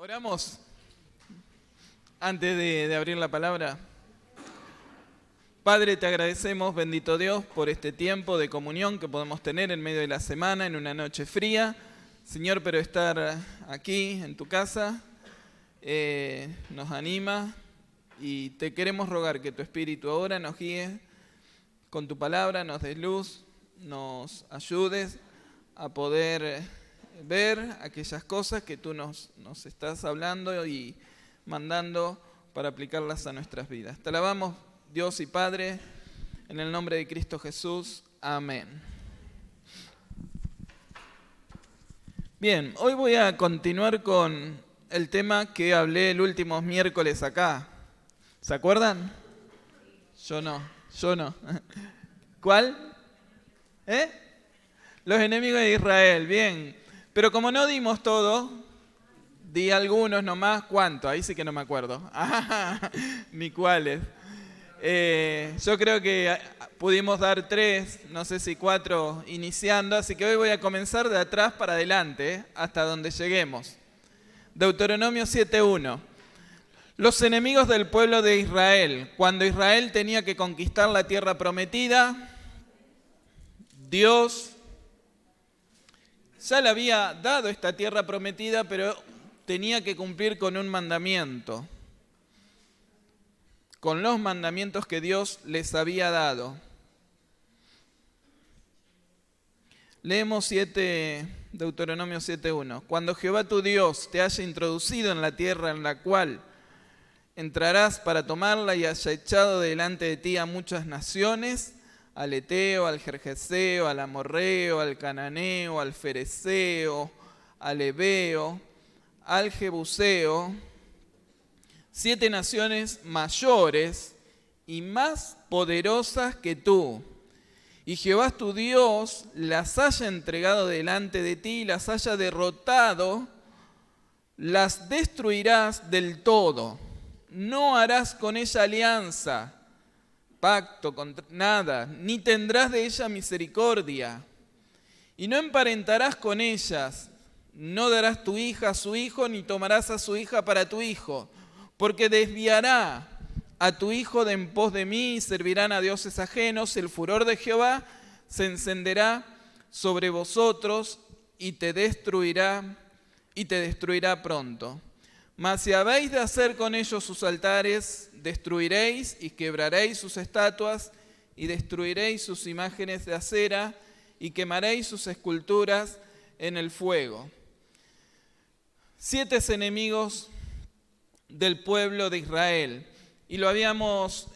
Oramos antes de abrir la palabra. Padre, te agradecemos, bendito Dios, por este tiempo de comunión que podemos tener en medio de la semana, en una noche fría. Señor, pero estar aquí en tu casa nos anima y te queremos rogar que tu Espíritu ahora nos guíe con tu palabra, nos des luz, nos ayudes a poder ver aquellas cosas que tú nos estás hablando y mandando para aplicarlas a nuestras vidas. Te alabamos, Dios y Padre, en el nombre de Cristo Jesús. Amén. Bien, hoy voy a continuar con el tema que hablé el último miércoles acá. ¿Se acuerdan? Yo no. ¿Cuál? Los enemigos de Israel, bien. Pero como no dimos todo, di algunos nomás. ¿Cuánto? Ahí sí que no me acuerdo. Ni cuáles. Yo creo que pudimos dar 3, no sé si 4 iniciando, así que hoy voy a comenzar de atrás para adelante, hasta donde lleguemos. Deuteronomio 7:1. Los enemigos del pueblo de Israel. Cuando Israel tenía que conquistar la tierra prometida, Dios ya le había dado esta tierra prometida, pero tenía que cumplir con un mandamiento, con los mandamientos que Dios les había dado. Leemos Deuteronomio 7:1. Cuando Jehová tu Dios te haya introducido en la tierra en la cual entrarás para tomarla y haya echado delante de ti a muchas naciones, al Eteo, al Gergeseo, al Amorreo, al Cananeo, al Fereceo, al Heveo, al Jebuseo, 7 naciones mayores y más poderosas que tú. Y Jehová tu Dios las haya entregado delante de ti, las haya derrotado, las destruirás del todo. No harás con ella alianza, pacto, nada, ni tendrás de ella misericordia. Y no emparentarás con ellas, no darás tu hija a su hijo, ni tomarás a su hija para tu hijo, porque desviará a tu hijo de en pos de mí y servirán a dioses ajenos. El furor de Jehová se encenderá sobre vosotros y te destruirá pronto. Mas si habéis de hacer con ellos sus altares, destruiréis y quebraréis sus estatuas y destruiréis sus imágenes de acera y quemaréis sus esculturas en el fuego. 7 enemigos del pueblo de Israel. Y lo habíamos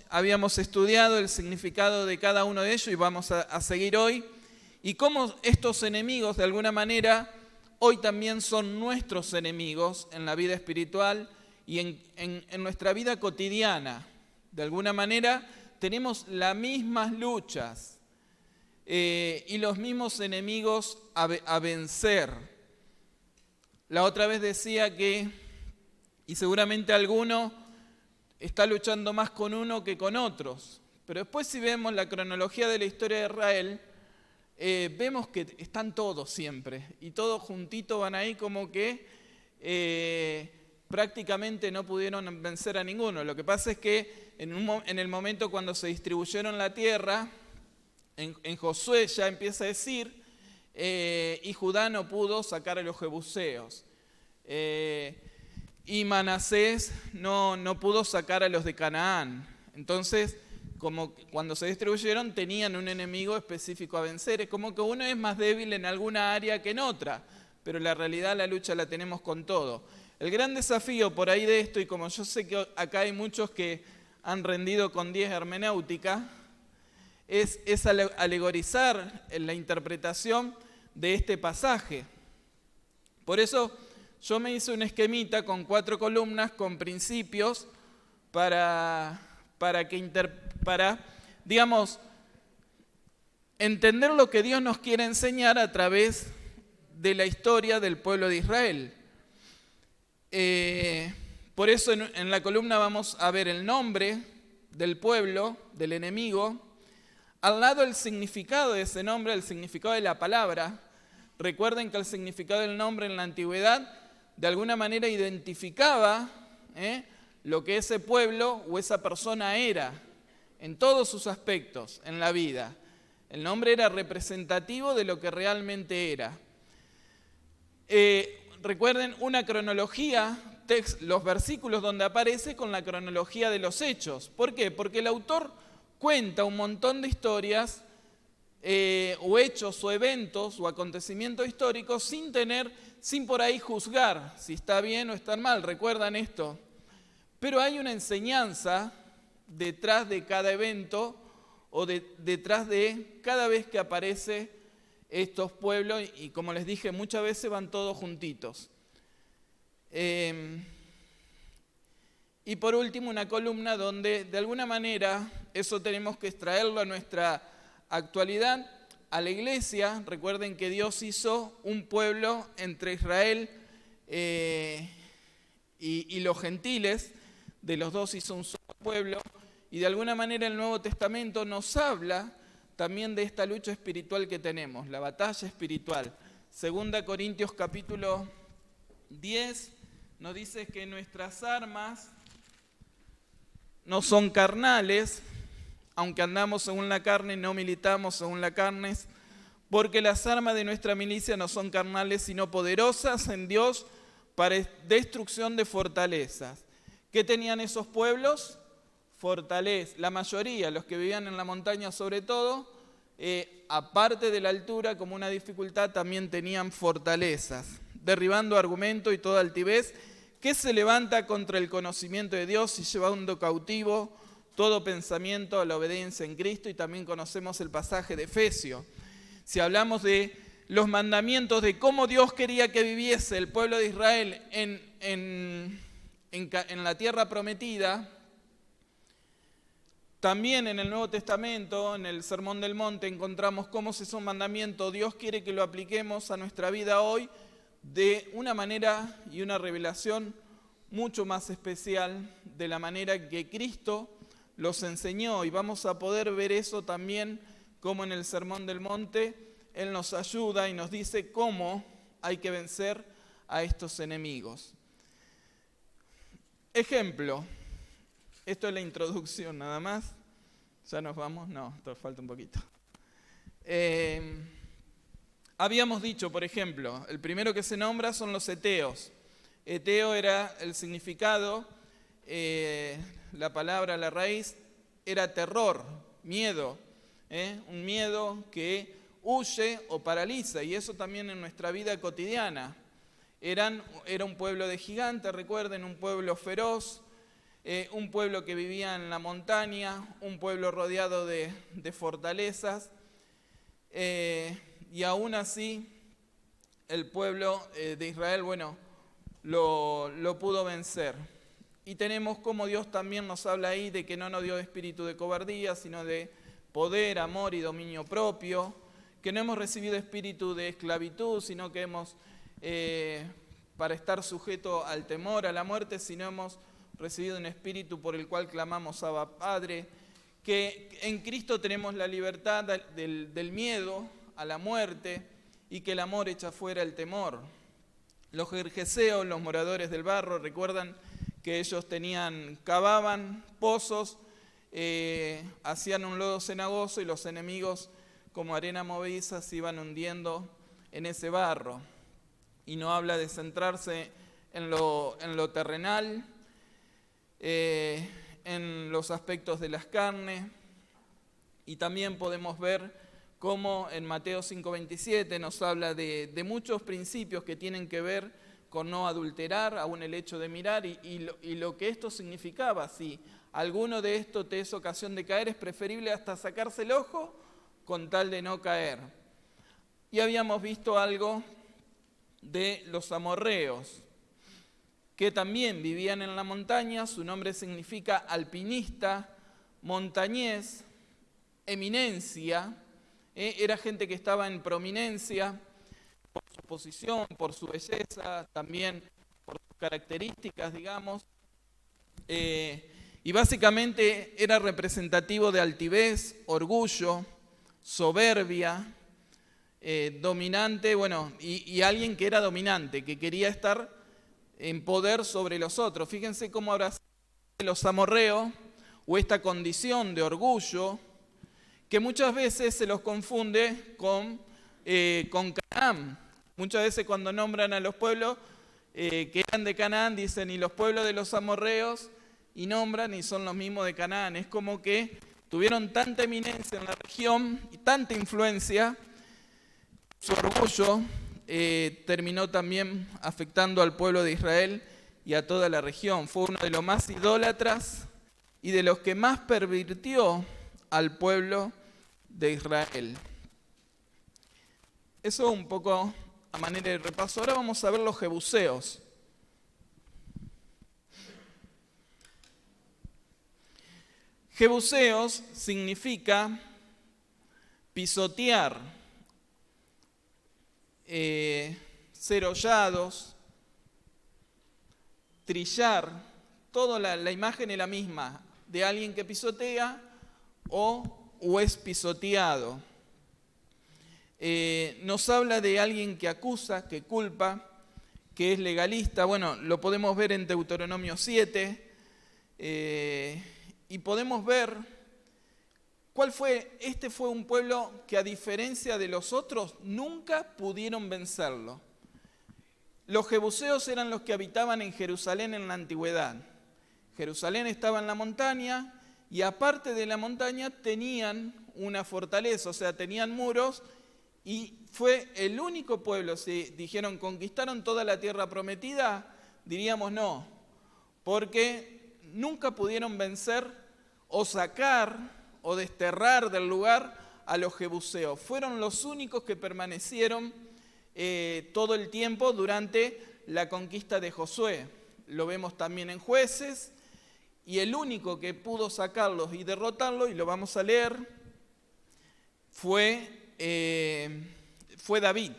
estudiado el significado de cada uno de ellos y vamos a seguir hoy. Y cómo estos enemigos de alguna manera hoy también son nuestros enemigos en la vida espiritual y en nuestra vida cotidiana. De alguna manera tenemos las mismas luchas y los mismos enemigos a vencer. La otra vez decía que, y seguramente alguno está luchando más con uno que con otros, pero después si vemos la cronología de la historia de Israel, vemos que están todos siempre, y todos juntitos van ahí como que prácticamente no pudieron vencer a ninguno. Lo que pasa es que en el momento cuando se distribuyeron la tierra, en Josué ya empieza a decir, y Judá no pudo sacar a los jebuseos, y Manasés no pudo sacar a los de Canaán. Entonces, como cuando se distribuyeron tenían un enemigo específico a vencer. Es como que uno es más débil en alguna área que en otra, pero la realidad la lucha la tenemos con todo. El gran desafío por ahí de esto, y como yo sé que acá hay muchos que han rendido con 10 hermenéutica, es alegorizar en la interpretación de este pasaje. Por eso yo me hice un esquemita con 4 columnas con principios para digamos, entender lo que Dios nos quiere enseñar a través de la historia del pueblo de Israel. Por eso en la columna vamos a ver el nombre del pueblo, del enemigo, al lado el significado de ese nombre, el significado de la palabra. Recuerden que el significado del nombre en la antigüedad de alguna manera identificaba lo que ese pueblo o esa persona era en todos sus aspectos en la vida. El nombre era representativo de lo que realmente era. Recuerden una cronología, los versículos donde aparece con la cronología de los hechos. ¿Por qué? Porque el autor cuenta un montón de historias o hechos o eventos o acontecimientos históricos sin por ahí juzgar si está bien o está mal. ¿Recuerdan esto? Pero hay una enseñanza detrás de cada evento o detrás de cada vez que aparece estos pueblos, y como les dije, muchas veces van todos juntitos. Y por último, una columna donde de alguna manera eso tenemos que extraerlo a nuestra actualidad, a la iglesia. Recuerden que Dios hizo un pueblo entre Israel y los gentiles. De los dos hizo un solo pueblo, y de alguna manera el Nuevo Testamento nos habla también de esta lucha espiritual que tenemos, la batalla espiritual. 2 Corintios capítulo 10 nos dice que nuestras armas no son carnales, aunque andamos según la carne, no militamos según la carne, porque las armas de nuestra milicia no son carnales, sino poderosas en Dios para destrucción de fortalezas. ¿Qué tenían esos pueblos? Fortaleza. La mayoría, los que vivían en la montaña sobre todo, aparte de la altura como una dificultad, también tenían fortalezas, derribando argumento y toda altivez que se levanta contra el conocimiento de Dios y llevando cautivo todo pensamiento a la obediencia en Cristo. Y también conocemos el pasaje de Efesios. Si hablamos de los mandamientos de cómo Dios quería que viviese el pueblo de Israel en la tierra prometida, también en el Nuevo Testamento, en el Sermón del Monte, encontramos cómo esos mandamientos Dios quiere que lo apliquemos a nuestra vida hoy de una manera y una revelación mucho más especial de la manera que Cristo los enseñó. Y vamos a poder ver eso también como en el Sermón del Monte Él nos ayuda y nos dice cómo hay que vencer a estos enemigos. Ejemplo, esto es la introducción nada más. ¿Ya nos vamos? No, todavía falta un poquito. Habíamos dicho, por ejemplo, el primero que se nombra son los eteos. Eteo era el significado, la palabra, la raíz, era terror, miedo. Un miedo que huye o paraliza, y eso también en nuestra vida cotidiana. Era un pueblo de gigantes, recuerden, un pueblo feroz, un pueblo que vivía en la montaña, un pueblo rodeado de fortalezas, y aún así el pueblo de Israel, lo pudo vencer. Y tenemos como Dios también nos habla ahí de que no nos dio espíritu de cobardía, sino de poder, amor y dominio propio, que no hemos recibido espíritu de esclavitud, sino que para estar sujeto al temor, a la muerte, sino hemos recibido un espíritu por el cual clamamos Abba Padre, que en Cristo tenemos la libertad del miedo a la muerte y que el amor echa fuera el temor. Los gergeseos, los moradores del barro, recuerdan que ellos cavaban pozos, hacían un lodo cenagoso y los enemigos como arena movediza se iban hundiendo en ese barro. Y no habla de centrarse en lo terrenal, en los aspectos de las carnes. Y también podemos ver cómo en Mateo 5:27 nos habla de muchos principios que tienen que ver con no adulterar, aún el hecho de mirar y lo que esto significaba. Si alguno de estos te es ocasión de caer, es preferible hasta sacarse el ojo con tal de no caer. Y habíamos visto algo de los amorreos, que también vivían en la montaña. Su nombre significa alpinista, montañés, eminencia. Era gente que estaba en prominencia por su posición, por su belleza, también por sus características, digamos. Y básicamente era representativo de altivez, orgullo, soberbia, dominante, y alguien que era dominante, que quería estar en poder sobre los otros. Fíjense cómo ahora los amorreos, o esta condición de orgullo, que muchas veces se los confunde con Canaán. Muchas veces cuando nombran a los pueblos que eran de Canaán, dicen, y los pueblos de los amorreos, y nombran, y son los mismos de Canaán. Es como que tuvieron tanta eminencia en la región y tanta influencia, su orgullo terminó también afectando al pueblo de Israel y a toda la región. Fue uno de los más idólatras y de los que más pervirtió al pueblo de Israel. Eso un poco a manera de repaso. Ahora vamos a ver los jebuseos. Jebuseos significa pisotear, ser hollados, trillar. Toda la imagen es la misma, de alguien que pisotea o es pisoteado. Nos habla de alguien que acusa, que culpa, que es legalista. Bueno, lo podemos ver en Deuteronomio 7, y podemos ver cuál fue. Este fue un pueblo que, a diferencia de los otros, nunca pudieron vencerlo. Los jebuseos eran los que habitaban en Jerusalén en la antigüedad. Jerusalén estaba en la montaña, y aparte de la montaña tenían una fortaleza, o sea, tenían muros, y fue el único pueblo. Si dijeron, ¿conquistaron toda la tierra prometida?, diríamos no, porque nunca pudieron vencer o sacar o desterrar del lugar a los jebuseos. Fueron los únicos que permanecieron todo el tiempo durante la conquista de Josué. Lo vemos también en Jueces, y el único que pudo sacarlos y derrotarlos, y lo vamos a leer, fue David.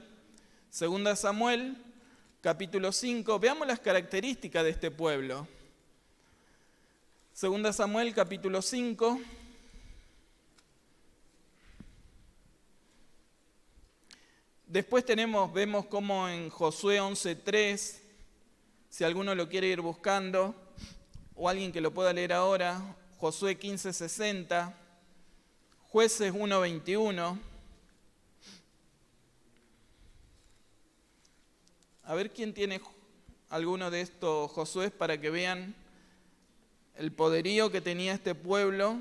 Segunda Samuel, capítulo 5. Veamos las características de este pueblo. Segunda Samuel, capítulo 5. Después vemos como en Josué 11:3, si alguno lo quiere ir buscando, o alguien que lo pueda leer ahora, Josué 15:60, Jueces 1:21. A ver quién tiene alguno de estos Josué para que vean el poderío que tenía este pueblo.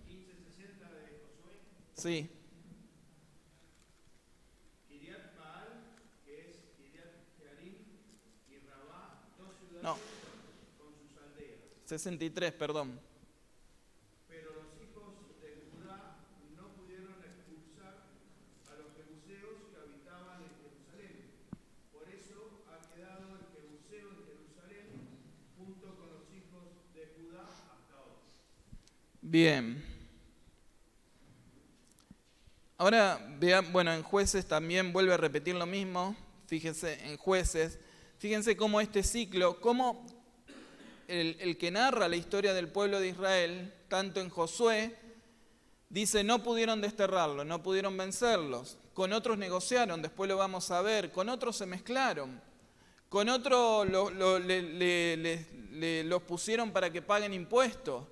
15:60 de Josué. Sí. Kiriat Baal, que es Kiriat Jearim, y Rabá, dos ciudades No, con sus aldeas. 63, perdón. Pero los hijos de Judá no pudieron expulsar a los jebuseos que habitaban en Jerusalén. Por eso ha quedado el jebuseo en Jerusalén junto con los hijos de Judá hasta hoy. Bien. Ahora vean, bueno, en Jueces también vuelve a repetir lo mismo. Fíjense en Jueces, fíjense cómo este ciclo, cómo el que narra la historia del pueblo de Israel, tanto en Josué, dice, no pudieron desterrarlo, no pudieron vencerlos. Con otros negociaron, después lo vamos a ver. Con otros se mezclaron. Con otros los pusieron para que paguen impuestos,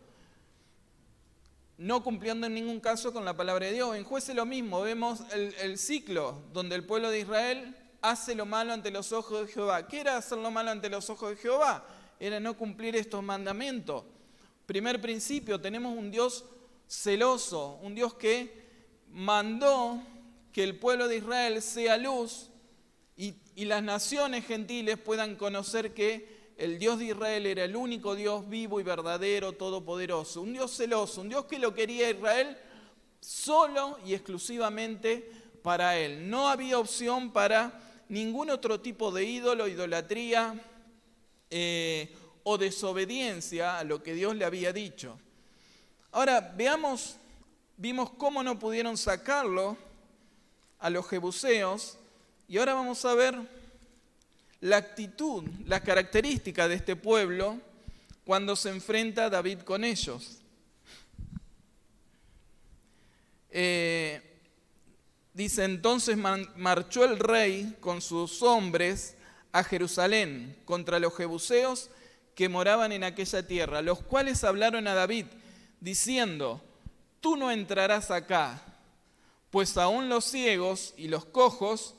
no cumpliendo en ningún caso con la palabra de Dios. En Jueces lo mismo, vemos el ciclo donde el pueblo de Israel hace lo malo ante los ojos de Jehová. ¿Qué era hacer lo malo ante los ojos de Jehová? Era no cumplir estos mandamientos. Primer principio, tenemos un Dios celoso, un Dios que mandó que el pueblo de Israel sea luz y las naciones gentiles puedan conocer que el Dios de Israel era el único Dios vivo y verdadero, todopoderoso. Un Dios celoso, un Dios que lo quería Israel solo y exclusivamente para Él. No había opción para ningún otro tipo de ídolo, idolatría o desobediencia a lo que Dios le había dicho. Ahora, vimos cómo no pudieron sacarlo a los jebuseos, y ahora vamos a ver la actitud, la característica de este pueblo cuando se enfrenta David con ellos. Dice, entonces marchó el rey con sus hombres a Jerusalén contra los jebuseos que moraban en aquella tierra, los cuales hablaron a David, diciendo: tú no entrarás acá, pues aún los ciegos y los cojos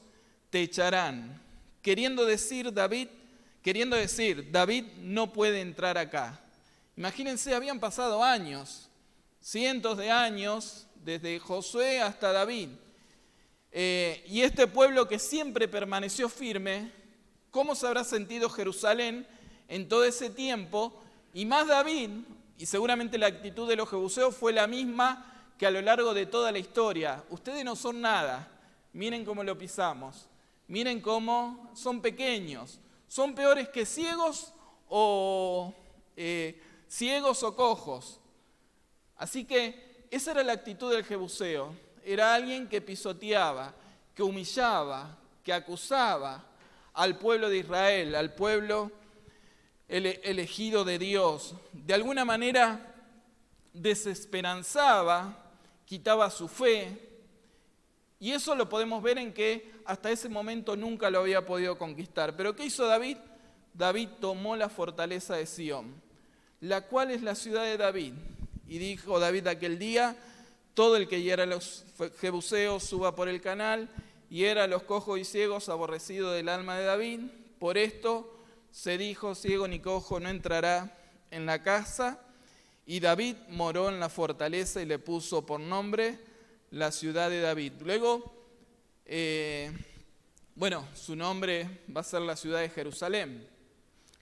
te echarán. Queriendo decir, David no puede entrar acá. Imagínense, habían pasado años, cientos de años, desde Josué hasta David. Y este pueblo que siempre permaneció firme, ¿cómo se habrá sentido Jerusalén en todo ese tiempo? Y más David, y seguramente la actitud de los jebuseos fue la misma que a lo largo de toda la historia. Ustedes no son nada, miren cómo lo pisamos, miren cómo son pequeños, son peores que ciegos o cojos. Así que esa era la actitud del jebuseo. Era alguien que pisoteaba, que humillaba, que acusaba al pueblo de Israel, al pueblo elegido de Dios. De alguna manera desesperanzaba, quitaba su fe. Y eso lo podemos ver en que hasta ese momento nunca lo había podido conquistar. ¿Pero qué hizo David? David tomó la fortaleza de Sión, la cual es la ciudad de David. Y dijo David aquel día: todo el que hiera a los jebuseos suba por el canal, hiera a los cojos y ciegos, aborrecido del alma de David. Por esto se dijo: ciego ni cojo no entrará en la casa. Y David moró en la fortaleza y le puso por nombre la ciudad de David. Luego, su nombre va a ser la ciudad de Jerusalén,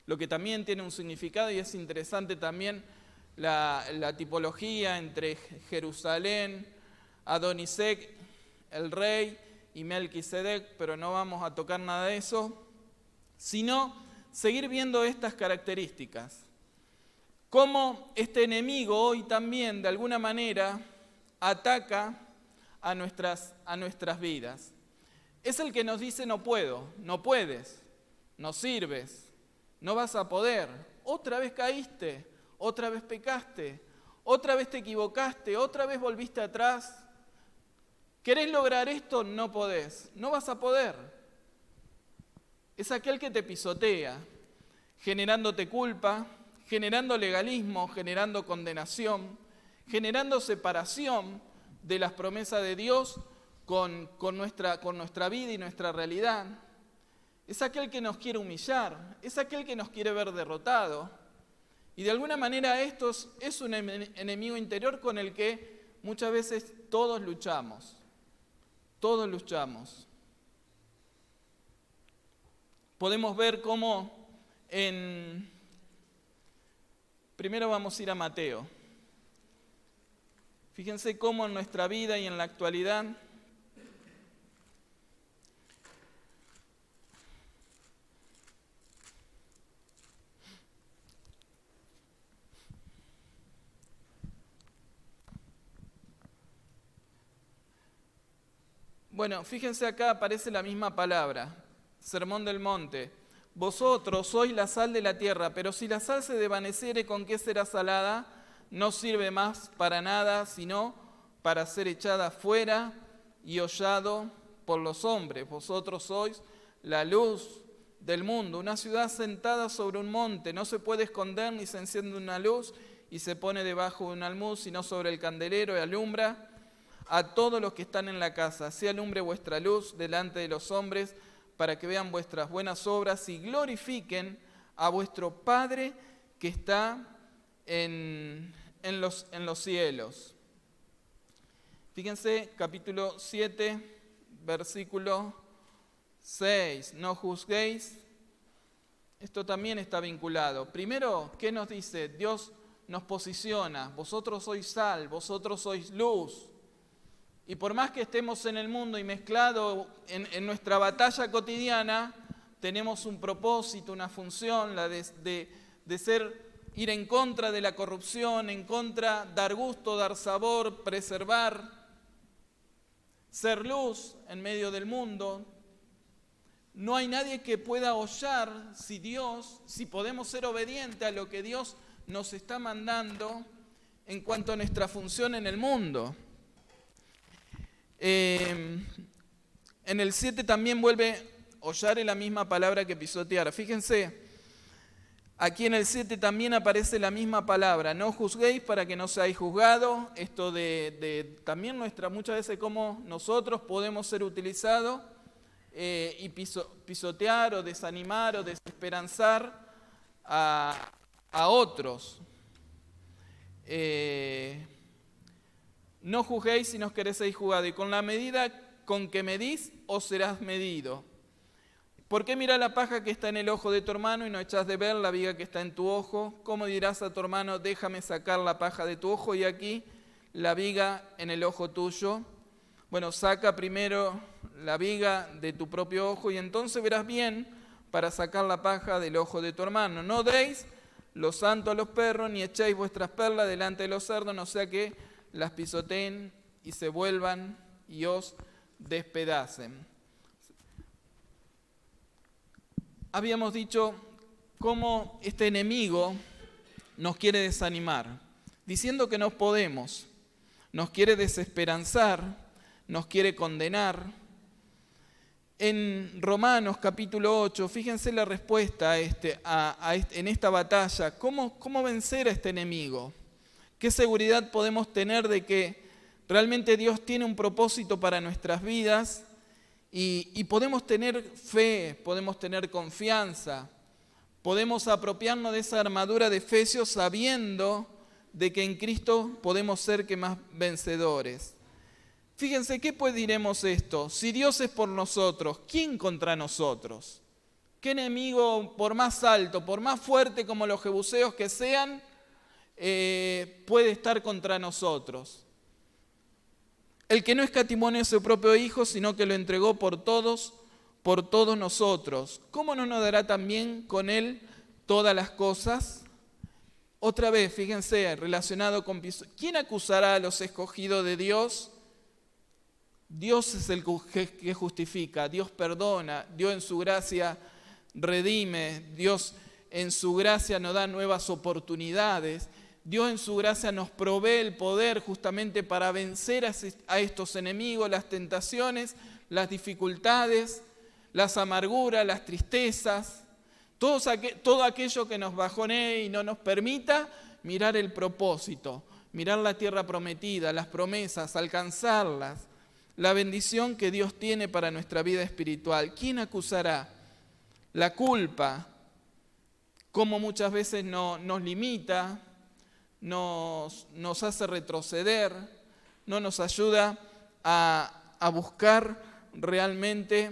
lo que también tiene un significado, y es interesante también la tipología entre Jerusalén, Adonisec, el rey, y Melquisedec, pero no vamos a tocar nada de eso, sino seguir viendo estas características. Cómo este enemigo hoy también, de alguna manera, ataca a nuestras vidas. Es el que nos dice: no puedo, no puedes, no sirves, no vas a poder, otra vez caíste, otra vez pecaste, otra vez te equivocaste, otra vez volviste atrás. ¿Querés lograr esto? No podés, no vas a poder. Es aquel que te pisotea, generándote culpa, generando legalismo, generando condenación, generando separación de las promesas de Dios con nuestra vida y nuestra realidad. Es aquel que nos quiere humillar, es aquel que nos quiere ver derrotado. Y de alguna manera esto es un enemigo interior con el que muchas veces todos luchamos. Todos luchamos. Podemos ver cómo primero vamos a ir a Mateo. Fíjense cómo en nuestra vida y en la actualidad fíjense acá aparece la misma palabra, Sermón del Monte. Vosotros sois la sal de la tierra, pero si la sal se desvaneciere, ¿con qué será salada? No sirve más para nada, sino para ser echada fuera y hollado por los hombres. Vosotros sois la luz del mundo, una ciudad sentada sobre un monte. No se puede esconder ni se enciende una luz y se pone debajo de un almud, sino sobre el candelero y alumbra a todos los que están en la casa. Así alumbre vuestra luz delante de los hombres, para que vean vuestras buenas obras y glorifiquen a vuestro Padre que está en los cielos. Fíjense, capítulo 7, versículo 6. No juzguéis. Esto también está vinculado. Primero, ¿qué nos dice? Dios nos posiciona. Vosotros sois sal, vosotros sois luz. Y por más que estemos en el mundo y mezclado en nuestra batalla cotidiana, tenemos un propósito, una función, la de ir en contra de la corrupción, en contra, dar gusto, dar sabor, preservar, ser luz en medio del mundo. No hay nadie que pueda hollar si podemos ser obedientes a lo que Dios nos está mandando en cuanto a nuestra función en el mundo. En el 7 también vuelve hollar es la misma palabra que pisotear. Fíjense, aquí en el 7 también aparece la misma palabra. No juzguéis para que no seáis juzgados. Esto de también muchas veces cómo nosotros podemos ser utilizados y pisotear o desanimar o desesperanzar a otros. No juzguéis si no queréis juzgado, y con la medida con que medís os serás medido. ¿Por qué mirás la paja que está en el ojo de tu hermano y no echás de ver la viga que está en tu ojo? ¿Cómo dirás a tu hermano, déjame sacar la paja de tu ojo y aquí la viga en el ojo tuyo? Bueno, saca primero la viga de tu propio ojo y entonces verás bien para sacar la paja del ojo de tu hermano. No deis lo santo a los perros, ni echéis vuestras perlas delante de los cerdos, no sea que las pisoteen y se vuelvan y os despedacen. Habíamos dicho cómo este enemigo nos quiere desanimar, diciendo que no podemos, nos quiere desesperanzar, nos quiere condenar. En Romanos capítulo 8, fíjense la respuesta en esta batalla. ¿Cómo vencer a este enemigo? ¿Qué seguridad podemos tener de que realmente Dios tiene un propósito para nuestras vidas? Y podemos tener fe, podemos tener confianza, podemos apropiarnos de esa armadura de Efesios sabiendo de que en Cristo podemos ser que más vencedores. Fíjense, ¿qué pues diremos esto? Si Dios es por nosotros, ¿quién contra nosotros? ¿Qué enemigo, por más alto, por más fuerte como los jebuseos que sean, puede estar contra nosotros? El que no escatimó a su propio Hijo, sino que lo entregó por todos nosotros. ¿Cómo no nos dará también con Él todas las cosas? Otra vez, fíjense, relacionado con... ¿Quién acusará a los escogidos de Dios? Dios es el que justifica, Dios perdona, Dios en su gracia redime, Dios en su gracia nos da nuevas oportunidades. Dios en su gracia nos provee el poder justamente para vencer a estos enemigos, las tentaciones, las dificultades, las amarguras, las tristezas, todo aquello que nos bajonee y no nos permita mirar el propósito, mirar la tierra prometida, las promesas, alcanzarlas, la bendición que Dios tiene para nuestra vida espiritual. ¿Quién acusará? La culpa, como muchas veces nos limita, nos hace retroceder, no nos ayuda a buscar realmente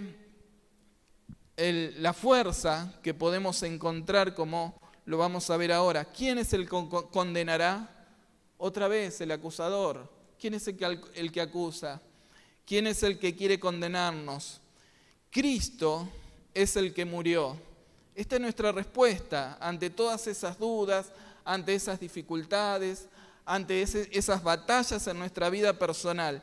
la fuerza que podemos encontrar, como lo vamos a ver ahora. ¿Quién es el que condenará? Otra vez, el acusador. ¿Quién es el que acusa? ¿Quién es el que quiere condenarnos? Cristo es el que murió. Esta es nuestra respuesta ante todas esas dudas, ante esas dificultades, ante esas batallas en nuestra vida personal.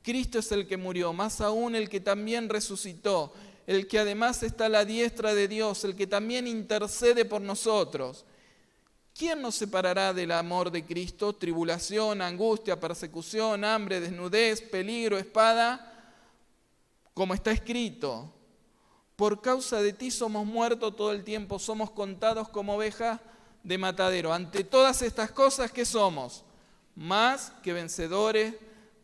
Cristo es el que murió, más aún el que también resucitó, el que además está a la diestra de Dios, el que también intercede por nosotros. ¿Quién nos separará del amor de Cristo? Tribulación, angustia, persecución, hambre, desnudez, peligro, espada. Como está escrito, por causa de ti somos muertos todo el tiempo, somos contados como ovejas de matadero. Ante todas estas cosas, ¿qué somos? Más que vencedores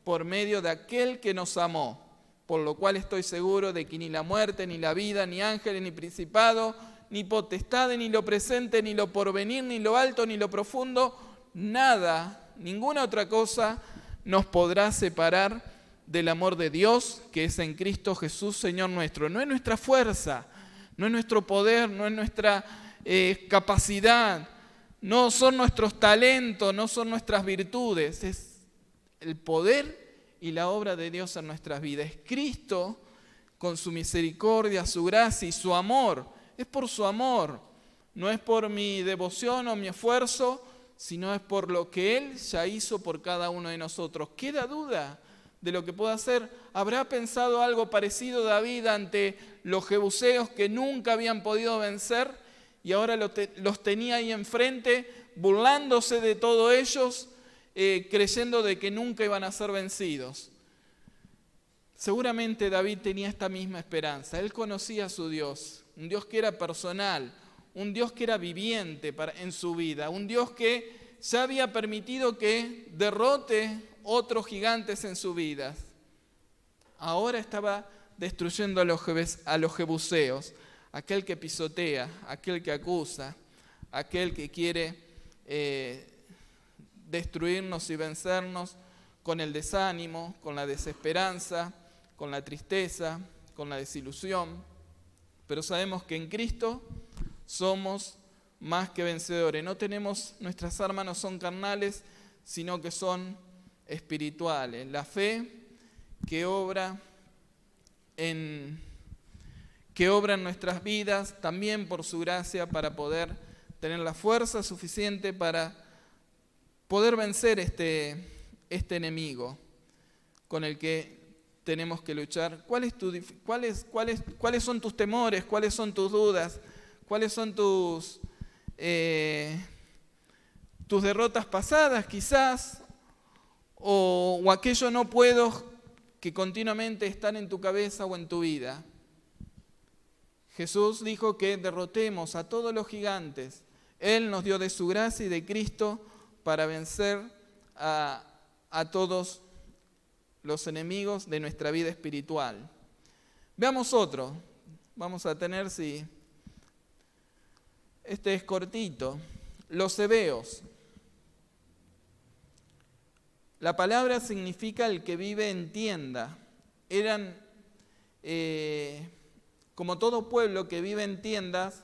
por medio de aquel que nos amó. Por lo cual estoy seguro de que ni la muerte, ni la vida, ni ángeles, ni principado, ni potestades, ni lo presente, ni lo porvenir, ni lo alto, ni lo profundo, nada, ninguna otra cosa nos podrá separar del amor de Dios que es en Cristo Jesús, Señor nuestro. No es nuestra fuerza, no es nuestro poder, no es nuestra capacidad, no son nuestros talentos, no son nuestras virtudes, es el poder y la obra de Dios en nuestras vidas. Es Cristo con su misericordia, su gracia y su amor. Es por su amor, no es por mi devoción o mi esfuerzo, sino es por lo que Él ya hizo por cada uno de nosotros. ¿Queda duda de lo que pueda hacer? ¿Habrá pensado algo parecido David ante los jebuseos que nunca habían podido vencer? Y ahora los tenía ahí enfrente, burlándose de todos ellos, creyendo de que nunca iban a ser vencidos. Seguramente David tenía esta misma esperanza. Él conocía a su Dios, un Dios que era personal, un Dios que era viviente en su vida, un Dios que ya había permitido que derrote otros gigantes en su vida. Ahora estaba destruyendo a los jebuseos, aquel que pisotea, aquel que acusa, aquel que quiere destruirnos y vencernos con el desánimo, con la desesperanza, con la tristeza, con la desilusión. Pero sabemos que en Cristo somos más que vencedores. Nuestras armas no son carnales, sino que son espirituales. La fe que obra en nuestras vidas, también por su gracia, para poder tener la fuerza suficiente para poder vencer este enemigo con el que tenemos que luchar. ¿Cuáles son tus temores? ¿Cuáles son tus dudas? ¿Cuáles son tus derrotas pasadas quizás? O aquello no puedo que continuamente están en tu cabeza o en tu vida. Jesús dijo que derrotemos a todos los gigantes. Él nos dio de su gracia y de Cristo para vencer a todos los enemigos de nuestra vida espiritual. Veamos otro. Vamos a tener, este es cortito. Los hebeos. La palabra significa el que vive en tienda. Eran, como todo pueblo que vive en tiendas,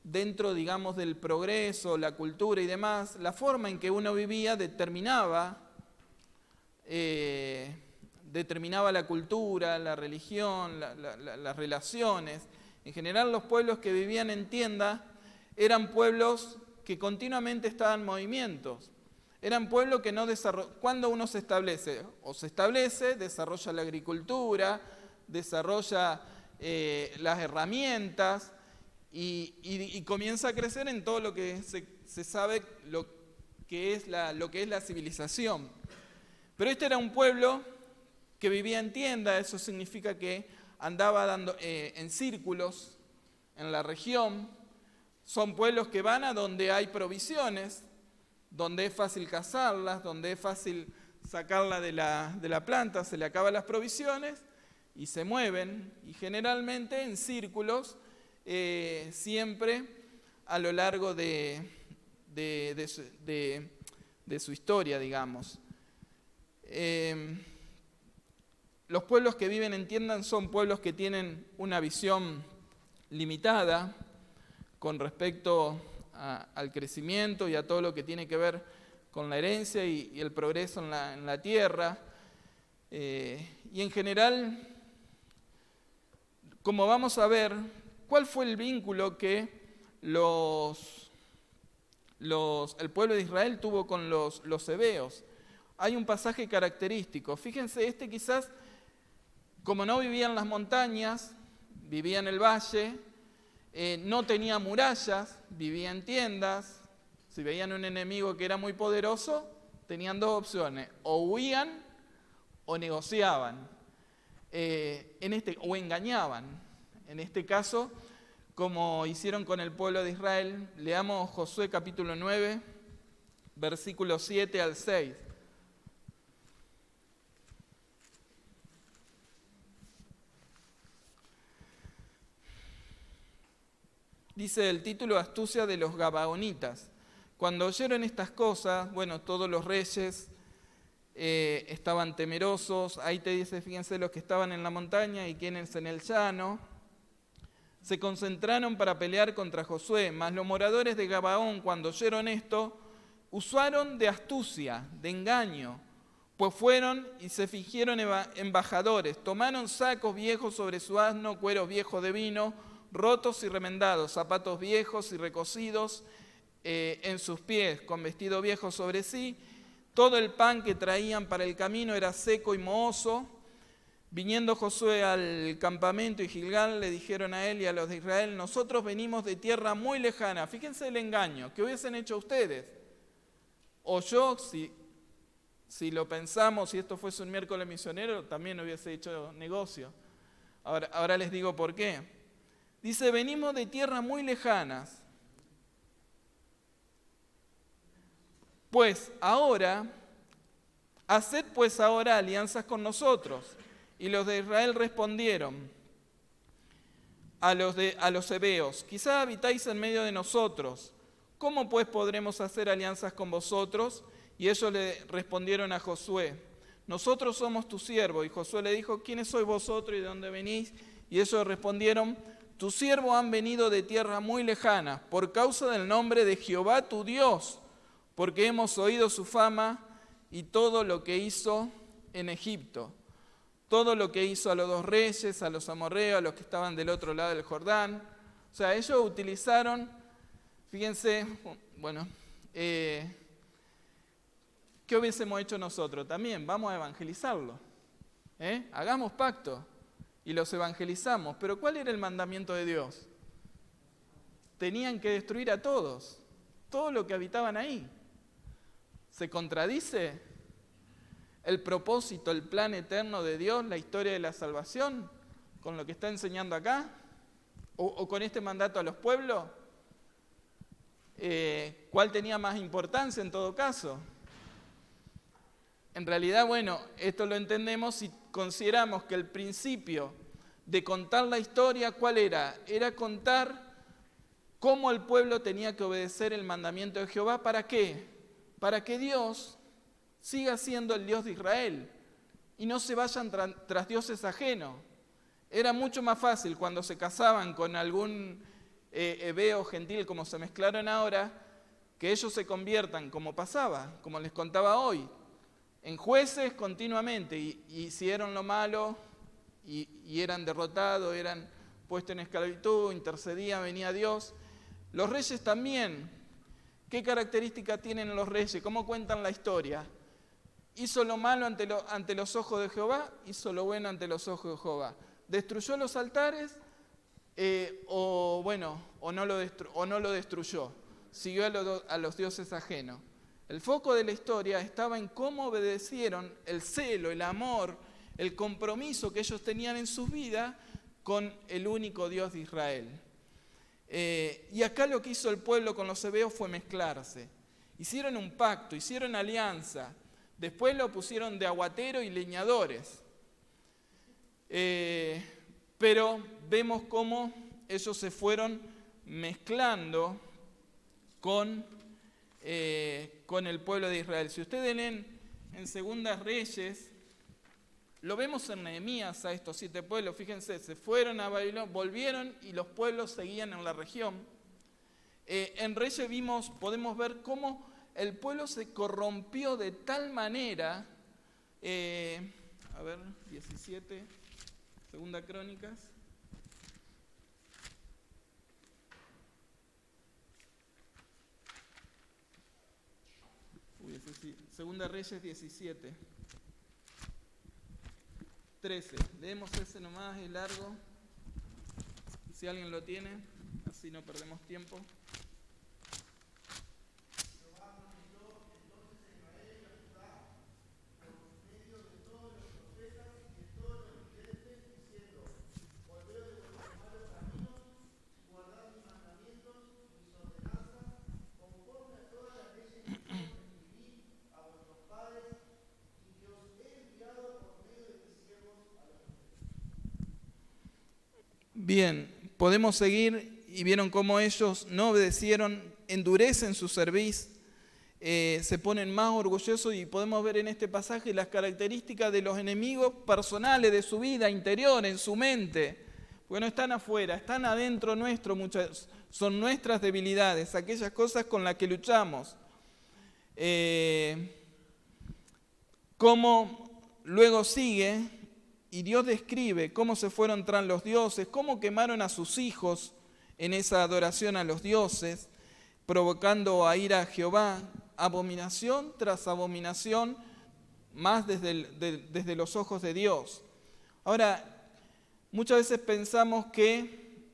dentro, digamos, del progreso, la cultura y demás, la forma en que uno vivía determinaba la cultura, la religión, las relaciones. En general, los pueblos que vivían en tiendas eran pueblos que continuamente estaban en movimientos. Eran pueblos que no desarrollan. Cuando uno se establece, desarrolla la agricultura, desarrolla las herramientas y comienza a crecer en todo lo que se sabe lo que es la civilización. Pero este era un pueblo que vivía en tienda. Eso significa que andaba dando en círculos en la región. Son pueblos que van a donde hay provisiones, donde es fácil cazarlas, donde es fácil sacarla de la planta, se le acaban las provisiones y se mueven, y generalmente en círculos, siempre a lo largo de su historia, digamos. Los pueblos que viven en tiendas son pueblos que tienen una visión limitada con respecto al crecimiento y a todo lo que tiene que ver con la herencia y el progreso en la tierra. Y en general, como vamos a ver, ¿cuál fue el vínculo que el pueblo de Israel tuvo con los hebeos? Hay un pasaje característico. Fíjense, quizás, como no vivía en las montañas, vivía en el valle, no tenía murallas, vivía en tiendas. Si veían un enemigo que era muy poderoso, tenían dos opciones: o huían o negociaban, o engañaban. En este caso, como hicieron con el pueblo de Israel, leamos Josué capítulo 9, versículos 7 al 6. Dice el título: Astucia de los Gabaonitas. Cuando oyeron estas cosas, todos los reyes estaban temerosos. Ahí te dice, fíjense, los que estaban en la montaña y quienes en el llano. Se concentraron para pelear contra Josué, mas los moradores de Gabaón, cuando oyeron esto, usaron de astucia, de engaño, pues fueron y se fingieron embajadores, tomaron sacos viejos sobre su asno, cueros viejos de vino, rotos y remendados, zapatos viejos y recocidos en sus pies, con vestido viejo sobre sí. Todo el pan que traían para el camino era seco y mohoso. Viniendo Josué al campamento y Gilgal, le dijeron a él y a los de Israel: nosotros venimos de tierra muy lejana. Fíjense el engaño, ¿qué hubiesen hecho ustedes? O yo, Si lo pensamos, si esto fuese un miércoles misionero, también hubiese hecho negocio. Ahora les digo por qué. Dice, venimos de tierras muy lejanas. Haced pues ahora alianzas con nosotros. Y los de Israel respondieron a los heveos, quizá habitáis en medio de nosotros. ¿Cómo pues podremos hacer alianzas con vosotros? Y ellos le respondieron a Josué, nosotros somos tu siervo. Y Josué le dijo, ¿quiénes sois vosotros y de dónde venís? Y ellos respondieron, tu siervo han venido de tierra muy lejana, por causa del nombre de Jehová tu Dios, porque hemos oído su fama y todo lo que hizo en Egipto. Todo lo que hizo a los 2 reyes, a los amorreos, a los que estaban del otro lado del Jordán. O sea, ellos utilizaron, fíjense, ¿qué hubiésemos hecho nosotros? También vamos a evangelizarlo. Hagamos pacto y los evangelizamos. Pero ¿cuál era el mandamiento de Dios? Tenían que destruir a todos lo que habitaban ahí. ¿Se contradice el propósito, el plan eterno de Dios, la historia de la salvación, con lo que está enseñando acá? ¿O con este mandato a los pueblos? ¿Cuál tenía más importancia en todo caso? En realidad, esto lo entendemos si consideramos que el principio de contar la historia, ¿cuál era? Era contar cómo el pueblo tenía que obedecer el mandamiento de Jehová. ¿Para qué? Para que Dios siga siendo el Dios de Israel y no se vayan tras dioses ajenos. Era mucho más fácil cuando se casaban con algún heveo gentil, como se mezclaron ahora, que ellos se conviertan, como pasaba, como les contaba hoy, en jueces continuamente, y hicieron lo malo y eran derrotados, eran puestos en esclavitud, intercedían, venía Dios. Los reyes también. ¿Qué características tienen los reyes? ¿Cómo cuentan la historia? Hizo lo malo ante los ojos de Jehová, hizo lo bueno ante los ojos de Jehová. ¿Destruyó los altares? O no lo destruyó. Siguió a los dioses ajenos. El foco de la historia estaba en cómo obedecieron el celo, el amor, el compromiso que ellos tenían en sus vidas con el único Dios de Israel. Y acá lo que hizo el pueblo con los heveos fue mezclarse. Hicieron un pacto, hicieron alianza. Después lo pusieron de aguatero y leñadores. Pero vemos cómo ellos se fueron mezclando con el pueblo de Israel. Si ustedes leen en Segundas Reyes, lo vemos en Nehemías a estos 7 pueblos. Fíjense, se fueron a Babilonia, volvieron y los pueblos seguían en la región. En Reyes podemos ver cómo el pueblo se corrompió de tal manera. 17, Segunda Crónicas. Segunda Reyes 17. 13. Leemos ese nomás, es largo. Si alguien lo tiene, así no perdemos tiempo. Bien, podemos seguir y vieron cómo ellos no obedecieron, endurecen su cerviz, se ponen más orgullosos y podemos ver en este pasaje las características de los enemigos personales de su vida interior, en su mente, porque no están afuera, están adentro nuestro, son nuestras debilidades, aquellas cosas con las que luchamos. Cómo luego sigue. Y Dios describe cómo se fueron tras los dioses, cómo quemaron a sus hijos en esa adoración a los dioses, provocando a ira a Jehová, abominación tras abominación, más desde los ojos de Dios. Ahora, muchas veces pensamos que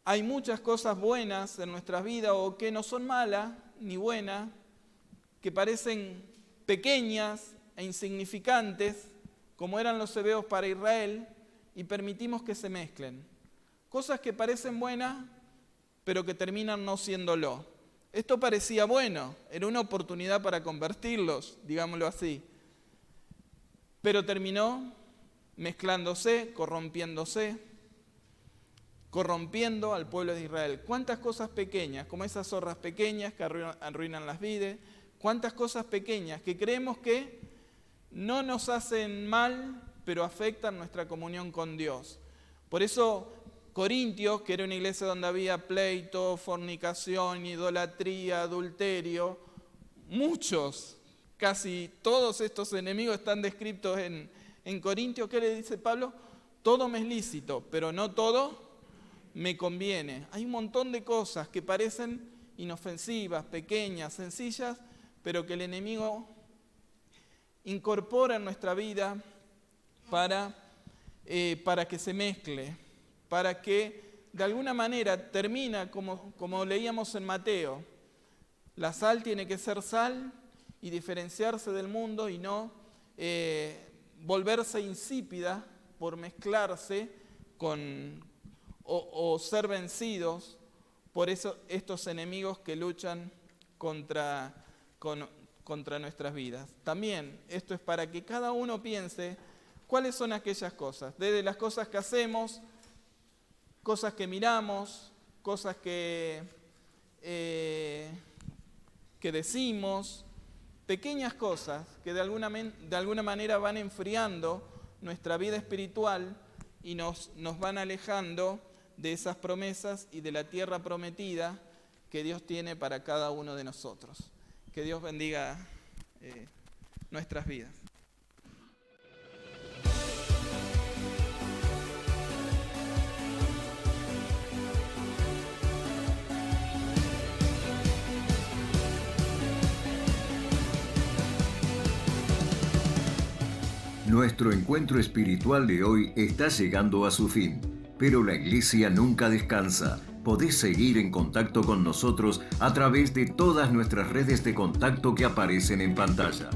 hay muchas cosas buenas en nuestras vidas o que no son malas ni buenas, que parecen pequeñas e insignificantes, como eran los hebeos para Israel, y permitimos que se mezclen. Cosas que parecen buenas, pero que terminan no siéndolo. Esto parecía bueno, era una oportunidad para convertirlos, digámoslo así. Pero terminó mezclándose, corrompiendo al pueblo de Israel. ¿Cuántas cosas pequeñas, como esas zorras pequeñas que arruinan las vides? ¿Cuántas cosas pequeñas que creemos que no nos hacen mal, pero afectan nuestra comunión con Dios? Por eso Corintios, que era una iglesia donde había pleito, fornicación, idolatría, adulterio, muchos, casi todos estos enemigos están descritos en Corintios. ¿Qué le dice Pablo? Todo me es lícito, pero no todo me conviene. Hay un montón de cosas que parecen inofensivas, pequeñas, sencillas, pero que el enemigo incorpora en nuestra vida para que se mezcle, para que de alguna manera termina, como leíamos en Mateo, la sal tiene que ser sal y diferenciarse del mundo y no volverse insípida por mezclarse o ser vencidos por estos enemigos que luchan contra nuestras vidas. También esto es para que cada uno piense cuáles son aquellas cosas, desde las cosas que hacemos, cosas que miramos, cosas que decimos, pequeñas cosas que de alguna manera van enfriando nuestra vida espiritual y nos van alejando de esas promesas y de la tierra prometida que Dios tiene para cada uno de nosotros. Que Dios bendiga nuestras vidas. Nuestro encuentro espiritual de hoy está llegando a su fin, pero la Iglesia nunca descansa. Podés seguir en contacto con nosotros a través de todas nuestras redes de contacto que aparecen en pantalla.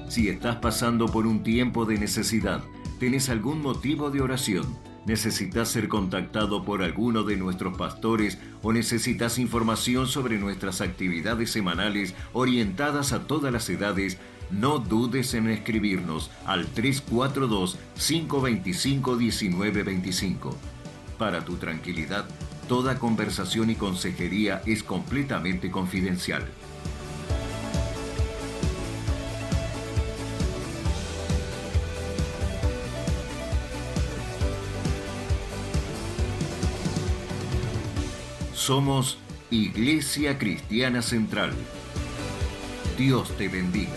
Si estás pasando por un tiempo de necesidad, tenés algún motivo de oración, necesitas ser contactado por alguno de nuestros pastores o necesitas información sobre nuestras actividades semanales orientadas a todas las edades, no dudes en escribirnos al 342-525-1925. Para tu tranquilidad, toda conversación y consejería es completamente confidencial. Somos Iglesia Cristiana Central. Dios te bendiga.